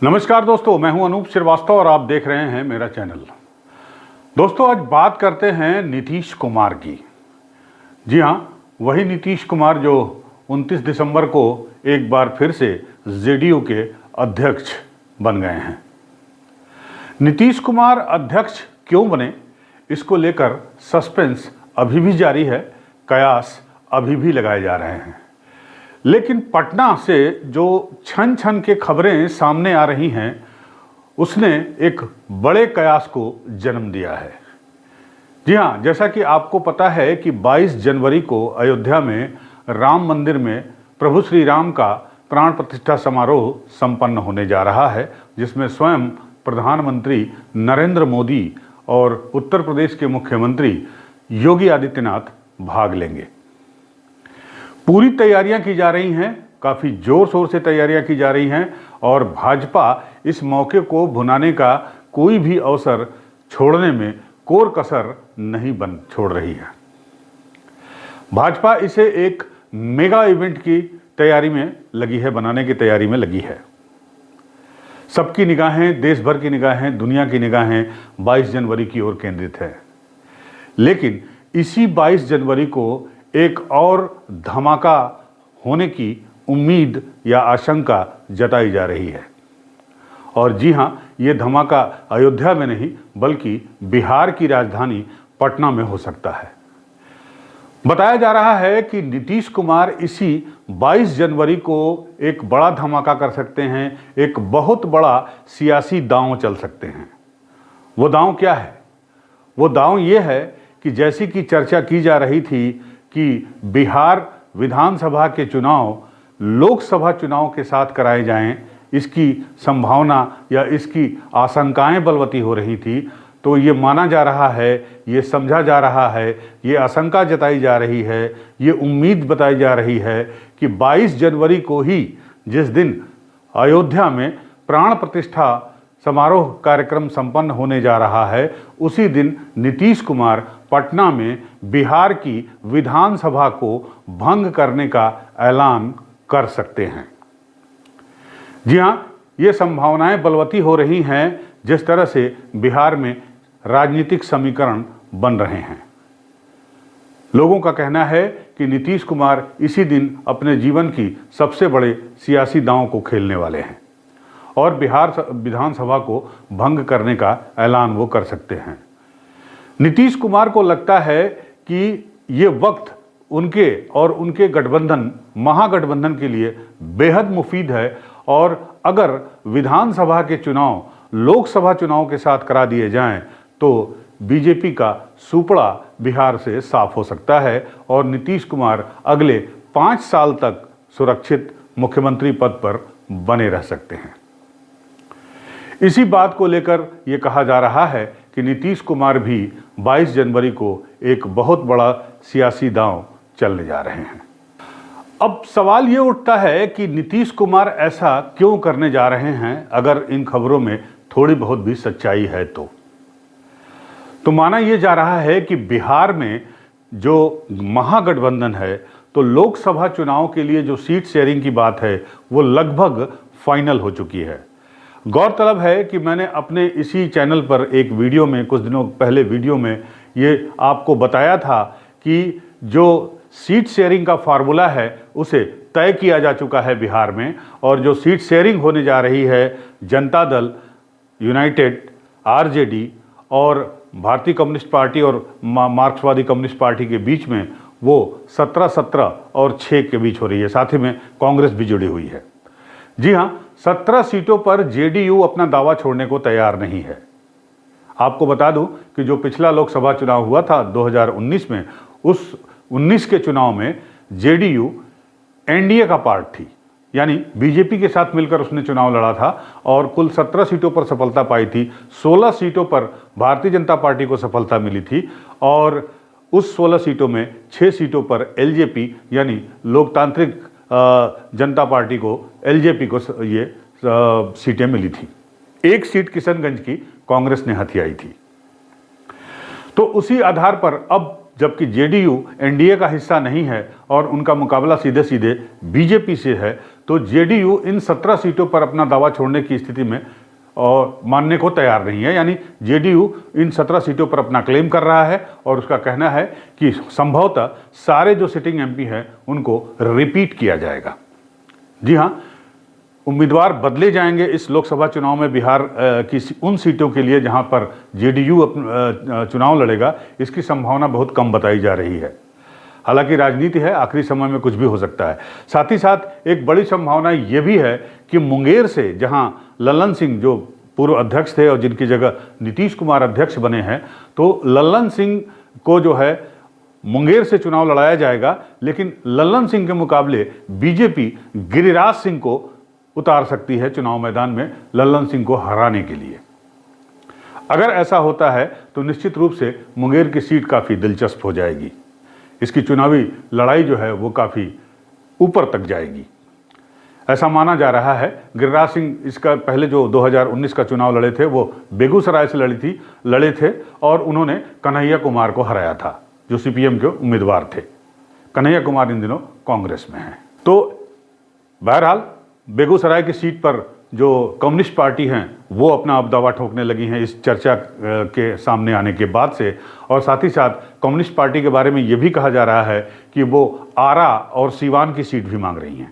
नमस्कार दोस्तों, मैं हूं अनूप श्रीवास्तव और आप देख रहे हैं मेरा चैनल। दोस्तों, आज बात करते हैं नीतीश कुमार की। जी हां, वही नीतीश कुमार जो 29 दिसंबर को एक बार फिर से जेडीयू के अध्यक्ष बन गए हैं। नीतीश कुमार अध्यक्ष क्यों बने, इसको लेकर सस्पेंस अभी भी जारी है, कयास अभी भी लगाए जा रहे हैं। लेकिन पटना से जो छन छन के खबरें सामने आ रही हैं, उसने एक बड़े कयास को जन्म दिया है। जी हां, जैसा कि आपको पता है कि 22 जनवरी को अयोध्या में राम मंदिर में प्रभु श्री राम का प्राण प्रतिष्ठा समारोह संपन्न होने जा रहा है, जिसमें स्वयं प्रधानमंत्री नरेंद्र मोदी और उत्तर प्रदेश के मुख्यमंत्री योगी आदित्यनाथ भाग लेंगे। पूरी तैयारियां की जा रही हैं, काफ़ी ज़ोर शोर से तैयारियां की जा रही हैं और भाजपा इस मौके को भुनाने का कोई भी अवसर छोड़ने में कोर कसर नहीं छोड़ रही है। भाजपा इसे एक मेगा इवेंट की तैयारी में लगी है, बनाने की तैयारी में लगी है। सबकी निगाहें, देश भर की निगाहें, दुनिया की निगाहें 22 जनवरी की ओर केंद्रित है। लेकिन इसी 22 जनवरी को एक और धमाका होने की उम्मीद या आशंका जताई जा रही है। और जी हां, ये धमाका अयोध्या में नहीं बल्कि बिहार की राजधानी पटना में हो सकता है। बताया जा रहा है कि नीतीश कुमार इसी 22 जनवरी को एक बड़ा धमाका कर सकते हैं, एक बहुत बड़ा सियासी दांव चल सकते हैं। वो दांव क्या है? वो दांव ये है कि जैसी कि चर्चा की जा रही थी कि बिहार विधानसभा के चुनाव लोकसभा चुनाव के साथ कराए जाएं, इसकी संभावना या इसकी आशंकाएं बलवती हो रही थी। तो ये माना जा रहा है, ये समझा जा रहा है, ये आशंका जताई जा रही है, ये उम्मीद बताई जा रही है कि 22 जनवरी को ही, जिस दिन अयोध्या में प्राण प्रतिष्ठा समारोह कार्यक्रम संपन्न होने जा रहा है, उसी दिन नीतीश कुमार पटना में बिहार की विधानसभा को भंग करने का ऐलान कर सकते हैं। जी हां, ये संभावनाएं बलवती हो रही हैं जिस तरह से बिहार में राजनीतिक समीकरण बन रहे हैं। लोगों का कहना है कि नीतीश कुमार इसी दिन अपने जीवन की सबसे बड़े सियासी दांव को खेलने वाले हैं और बिहार विधानसभा को भंग करने का ऐलान वो कर सकते हैं। नीतीश कुमार को लगता है कि ये वक्त उनके और उनके गठबंधन महागठबंधन के लिए बेहद मुफीद है और अगर विधानसभा के चुनाव लोकसभा चुनाव के साथ करा दिए जाएं तो बीजेपी का सुपड़ा बिहार से साफ हो सकता है और नीतीश कुमार अगले 5 साल तक सुरक्षित मुख्यमंत्री पद पर बने रह सकते हैं। इसी बात को लेकर यह कहा जा रहा है कि नीतीश कुमार भी 22 जनवरी को एक बहुत बड़ा सियासी दांव चलने जा रहे हैं। अब सवाल ये उठता है कि नीतीश कुमार ऐसा क्यों करने जा रहे हैं, अगर इन खबरों में थोड़ी बहुत भी सच्चाई है तो माना यह जा रहा है कि बिहार में जो महागठबंधन है, तो लोकसभा चुनाव के लिए जो सीट शेयरिंग की बात है वो लगभग फाइनल हो चुकी है। गौरतलब है कि मैंने अपने इसी चैनल पर एक वीडियो में, कुछ दिनों पहले वीडियो में ये आपको बताया था कि जो सीट शेयरिंग का फार्मूला है उसे तय किया जा चुका है बिहार में, और जो सीट शेयरिंग होने जा रही है जनता दल यूनाइटेड, आरजेडी और भारतीय कम्युनिस्ट पार्टी और मार्क्सवादी कम्युनिस्ट पार्टी के बीच में, वो 17-17 और 6 के बीच हो रही है। साथ ही में कांग्रेस भी जुड़ी हुई है। जी हाँ, 17 सीटों पर जेडीयू अपना दावा छोड़ने को तैयार नहीं है। आपको बता दूं कि जो पिछला लोकसभा चुनाव हुआ था 2019 में, उस 19 के चुनाव में जेडीयू एनडीए का पार्ट थी, यानी बीजेपी के साथ मिलकर उसने चुनाव लड़ा था और कुल 17 सीटों पर सफलता पाई थी। 16 सीटों पर भारतीय जनता पार्टी को सफलता मिली थी और उस 16 सीटों में 6 सीटों पर एलजेपी यानी लोकतांत्रिक जनता पार्टी को, एलजेपी को ये सीटें मिली थी। एक सीट किशनगंज की कांग्रेस ने हथियाई थी। तो उसी आधार पर अब जबकि जेडीयू एनडीए का हिस्सा नहीं है और उनका मुकाबला सीधे सीधे बीजेपी से है, तो जेडीयू इन 17 सीटों पर अपना दावा छोड़ने की स्थिति में और मानने को तैयार नहीं है। यानी जेडीयू इन 17 सीटों पर अपना क्लेम कर रहा है और उसका कहना है कि संभवतः सारे जो सिटिंग एमपी हैं उनको रिपीट किया जाएगा। जी हाँ, उम्मीदवार बदले जाएंगे इस लोकसभा चुनाव में बिहार की उन सीटों के लिए जहां पर जेडीयू चुनाव लड़ेगा, इसकी संभावना बहुत कम बताई जा रही है। हालांकि राजनीति है, आखिरी समय में कुछ भी हो सकता है। साथ ही साथ एक बड़ी संभावना ये भी है कि मुंगेर से, जहां लल्लन सिंह जो पूर्व अध्यक्ष थे और जिनकी जगह नीतीश कुमार अध्यक्ष बने हैं, तो लल्लन सिंह को जो है मुंगेर से चुनाव लड़ाया जाएगा, लेकिन लल्लन सिंह के मुकाबले बीजेपी गिरिराज सिंह को उतार सकती है चुनाव मैदान में लल्लन सिंह को हराने के लिए। अगर ऐसा होता है तो निश्चित रूप से मुंगेर की सीट काफ़ी दिलचस्प हो जाएगी। इसकी चुनावी लड़ाई जो है वो काफ़ी ऊपर तक जाएगी, ऐसा माना जा रहा है। गिरिराज सिंह इसका पहले जो 2019 का चुनाव लड़े थे वो बेगूसराय से लड़े थे और उन्होंने कन्हैया कुमार को हराया था, जो सीपीएम के उम्मीदवार थे। कन्हैया कुमार इन दिनों कांग्रेस में हैं। तो बहरहाल बेगूसराय की सीट पर जो कम्युनिस्ट पार्टी हैं वो अपना अब दावा ठोकने लगी हैं इस चर्चा के सामने आने के बाद से। और साथ ही साथ कम्युनिस्ट पार्टी के बारे में ये भी कहा जा रहा है कि वो आरा और सीवान की सीट भी मांग रही हैं।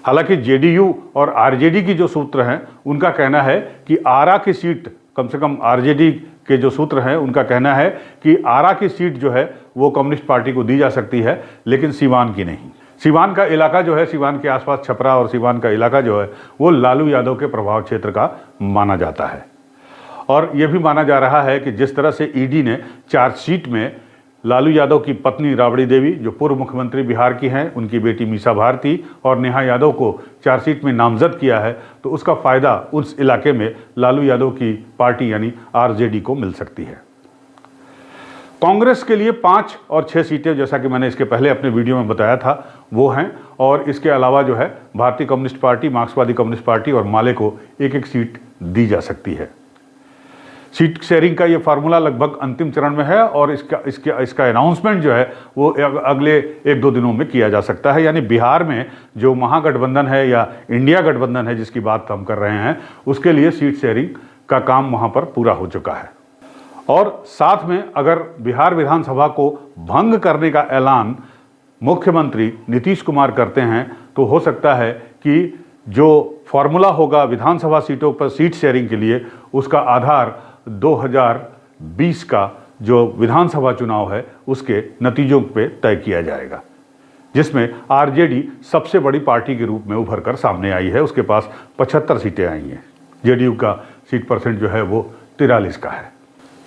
हालांकि जेडीयू और आरजेडी की जो सूत्र हैं उनका कहना है कि आरा की सीट, कम से कम आरजेडी के जो सूत्र हैं उनका कहना है कि आरा की सीट जो है वो कम्युनिस्ट पार्टी को दी जा सकती है, लेकिन सीवान की नहीं। सीवान का इलाका जो है, सीवान के आसपास छपरा और सीवान का इलाका जो है वो लालू यादव के प्रभाव क्षेत्र का माना जाता है। और ये भी माना जा रहा है कि जिस तरह से ईडी ने चार्जशीट में लालू यादव की पत्नी राबड़ी देवी, जो पूर्व मुख्यमंत्री बिहार की हैं, उनकी बेटी मीसा भारती और नेहा यादव को चार्जशीट में नामजद किया है, तो उसका फ़ायदा उस इलाके में लालू यादव की पार्टी यानी आरजेडी को मिल सकती है। कांग्रेस के लिए 5 और 6 सीटें, जैसा कि मैंने इसके पहले अपने वीडियो में बताया था, वो हैं। और इसके अलावा जो है भारतीय कम्युनिस्ट पार्टी, मार्क्सवादी कम्युनिस्ट पार्टी और माले को एक एक सीट दी जा सकती है। सीट शेयरिंग का ये फार्मूला लगभग अंतिम चरण में है और इसका अनाउंसमेंट जो है वो अगले 1-2 दिनों में किया जा सकता है। यानी बिहार में जो महागठबंधन है या इंडिया गठबंधन है जिसकी बात हम कर रहे हैं, उसके लिए सीट शेयरिंग का काम वहाँ पर पूरा हो चुका है। और साथ में अगर बिहार विधानसभा को भंग करने का ऐलान मुख्यमंत्री नीतीश कुमार करते हैं तो हो सकता है कि जो फॉर्मूला होगा विधानसभा सीटों पर सीट शेयरिंग के लिए, उसका आधार 2020 का जो विधानसभा चुनाव है उसके नतीजों पे तय किया जाएगा, जिसमें आरजेडी सबसे बड़ी पार्टी के रूप में उभर कर सामने आई है। उसके पास 75 सीटें आई हैं। जेडीयू का सीट परसेंट जो है वो 43 का है।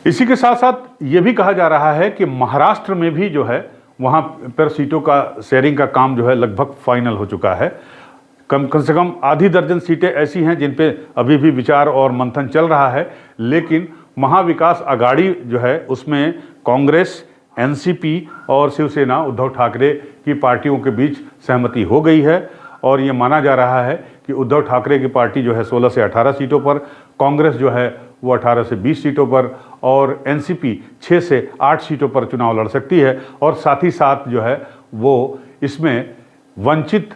इसी के साथ साथ ये भी कहा जा रहा है कि महाराष्ट्र में भी जो है वहाँ पर सीटों का शेयरिंग का काम जो है लगभग फाइनल हो चुका है। कम से कम आधी दर्जन सीटें ऐसी हैं जिन पे अभी भी विचार और मंथन चल रहा है, लेकिन महाविकास आघाड़ी जो है उसमें कांग्रेस, एनसीपी और शिवसेना उद्धव ठाकरे की पार्टियों के बीच सहमति हो गई है। और ये माना जा रहा है कि उद्धव ठाकरे की पार्टी जो है 16 से 18 सीटों पर, कांग्रेस जो है वो 18 से 20 सीटों पर और एनसीपी 6 से 8 सीटों पर चुनाव लड़ सकती है। और साथ ही साथ जो है वो इसमें वंचित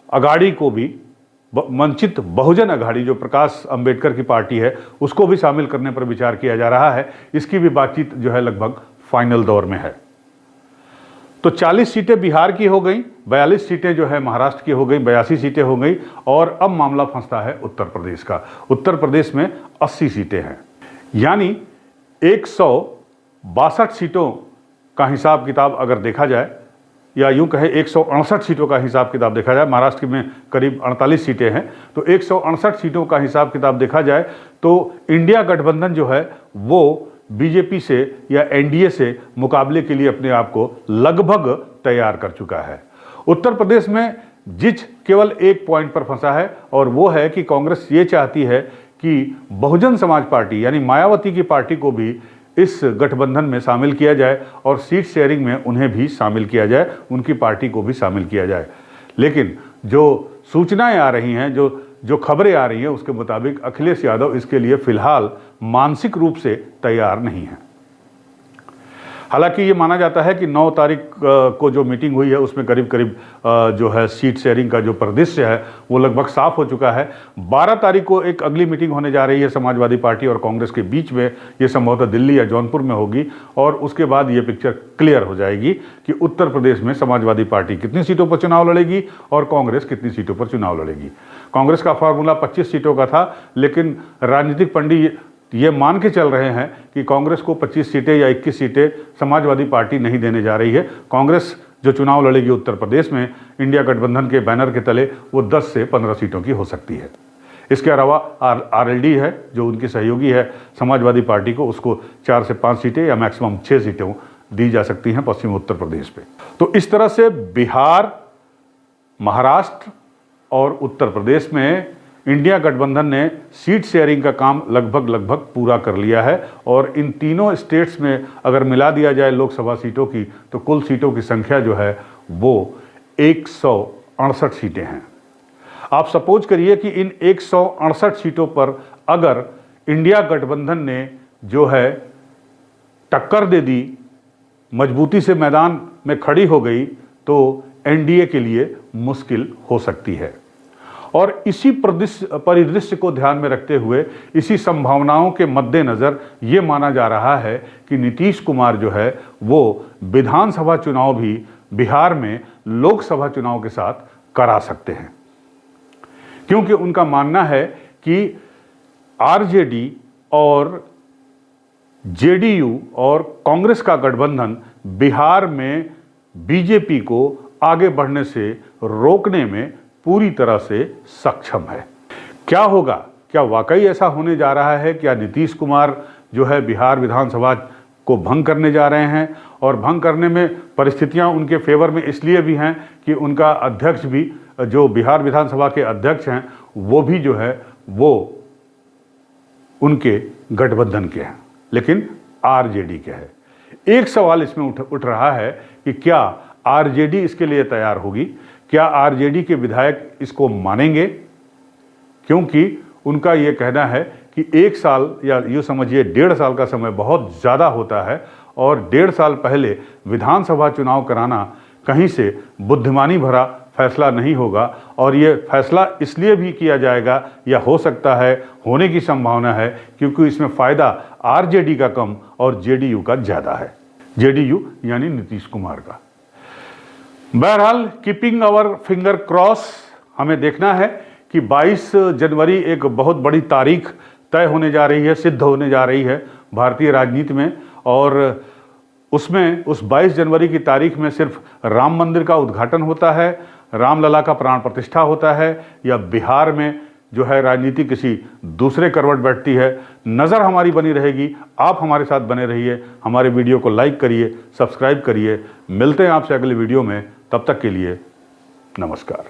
अघाड़ी को भी, वंचित बहुजन अघाड़ी जो प्रकाश अंबेडकर की पार्टी है, उसको भी शामिल करने पर विचार किया जा रहा है। इसकी भी बातचीत जो है लगभग फाइनल दौर में है। तो 40 सीटें बिहार की हो गई, 42 सीटें जो है महाराष्ट्र की हो गई, 82 सीटें हो गई। और अब मामला फंसता है उत्तर प्रदेश का। उत्तर प्रदेश में 80 सीटें हैं, यानी 162 सीटों का हिसाब किताब अगर देखा जाए, या यूं कहे 168 सीटों का हिसाब किताब देखा जाए, महाराष्ट्र में करीब 48 सीटें हैं, तो 168 सीटों का हिसाब किताब देखा जाए तो इंडिया गठबंधन जो है वो बीजेपी से या एनडीए से मुकाबले के लिए अपने आप को लगभग तैयार कर चुका है। उत्तर प्रदेश में जिच केवल एक पॉइंट पर फंसा है और वो है कि कांग्रेस ये चाहती है कि बहुजन समाज पार्टी यानी मायावती की पार्टी को भी इस गठबंधन में शामिल किया जाए और सीट शेयरिंग में उन्हें भी शामिल किया जाए, उनकी पार्टी को भी शामिल किया जाए। लेकिन जो सूचनाएं आ रही हैं, जो खबरें आ रही हैं, उसके मुताबिक अखिलेश यादव इसके लिए फिलहाल मानसिक रूप से तैयार नहीं है। हालांकि ये माना जाता है कि 9 तारीख को जो मीटिंग हुई है उसमें करीब करीब जो है सीट शेयरिंग का जो परिदृश्य है वो लगभग साफ हो चुका है। 12 तारीख को एक अगली मीटिंग होने जा रही है समाजवादी पार्टी और कांग्रेस के बीच में। ये संभवतः दिल्ली या जौनपुर में होगी और उसके बाद ये पिक्चर क्लियर हो जाएगी कि उत्तर प्रदेश में समाजवादी पार्टी कितनी सीटों पर चुनाव लड़ेगी और कांग्रेस कितनी सीटों पर चुनाव लड़ेगी। कांग्रेस का फार्मूला 25 सीटों का था, लेकिन राजनीतिक पंडित ये मान के चल रहे हैं कि कांग्रेस को 25 सीटें या 21 सीटें समाजवादी पार्टी नहीं देने जा रही है। कांग्रेस जो चुनाव लड़ेगी उत्तर प्रदेश में इंडिया गठबंधन के बैनर के तले वो 10 से 15 सीटों की हो सकती है। इसके अलावा आरएलडी है जो उनकी सहयोगी है समाजवादी पार्टी को, उसको 4 से 5 सीटें या मैक्सिमम 6 सीटें दी जा सकती हैं पश्चिमी उत्तर प्रदेश पे। तो इस तरह से बिहार, महाराष्ट्र और उत्तर प्रदेश में इंडिया गठबंधन ने सीट शेयरिंग का काम लगभग पूरा कर लिया है और इन तीनों स्टेट्स में अगर मिला दिया जाए लोकसभा सीटों की तो कुल सीटों की संख्या जो है वो 168 सीटें हैं। आप सपोज करिए कि इन 168 सीटों पर अगर इंडिया गठबंधन ने जो है टक्कर दे दी, मजबूती से मैदान में खड़ी हो गई तो एनडीए के लिए मुश्किल हो सकती है। और इसी परिदृश्य को ध्यान में रखते हुए, इसी संभावनाओं के मद्देनज़र ये माना जा रहा है कि नीतीश कुमार जो है वो विधानसभा चुनाव भी बिहार में लोकसभा चुनाव के साथ करा सकते हैं, क्योंकि उनका मानना है कि आरजेडी और जेडीयू और कांग्रेस का गठबंधन बिहार में बीजेपी को आगे बढ़ने से रोकने में पूरी तरह से सक्षम है। क्या होगा? क्या वाकई ऐसा होने जा रहा है? क्या नीतीश कुमार जो है बिहार विधानसभा को भंग करने जा रहे हैं? और भंग करने में परिस्थितियां उनके फेवर में इसलिए भी हैं कि उनका अध्यक्ष भी, जो बिहार विधानसभा के अध्यक्ष हैं, वो भी जो है वो उनके गठबंधन के हैं, लेकिन आरजेडी के हैं। एक सवाल इसमें उठ रहा है कि क्या आरजेडी इसके लिए तैयार होगी? क्या आरजेडी के विधायक इसको मानेंगे? क्योंकि उनका ये कहना है कि 1 साल या यूँ समझिए 1.5 साल का समय बहुत ज़्यादा होता है और 1.5 साल पहले विधानसभा चुनाव कराना कहीं से बुद्धिमानी भरा फैसला नहीं होगा। और ये फैसला इसलिए भी किया जाएगा या हो सकता है, होने की संभावना है, क्योंकि इसमें फ़ायदा आरजेडी का कम और जेडीयू का ज़्यादा है। जेडीयू यानी नीतीश कुमार का। बहरहाल कीपिंग आवर फिंगर क्रॉस, हमें देखना है कि 22 जनवरी एक बहुत बड़ी तारीख तय होने जा रही है, सिद्ध होने जा रही है भारतीय राजनीति में। और उसमें उस 22 जनवरी की तारीख में सिर्फ राम मंदिर का उद्घाटन होता है, रामलला का प्राण प्रतिष्ठा होता है, या बिहार में जो है राजनीति किसी दूसरे करवट बैठती है। नज़र हमारी बनी रहेगी। आप हमारे साथ बने रहिए, हमारे वीडियो को लाइक करिए, सब्सक्राइब करिए। मिलते हैं आपसे अगले वीडियो में, तब तक के लिए नमस्कार।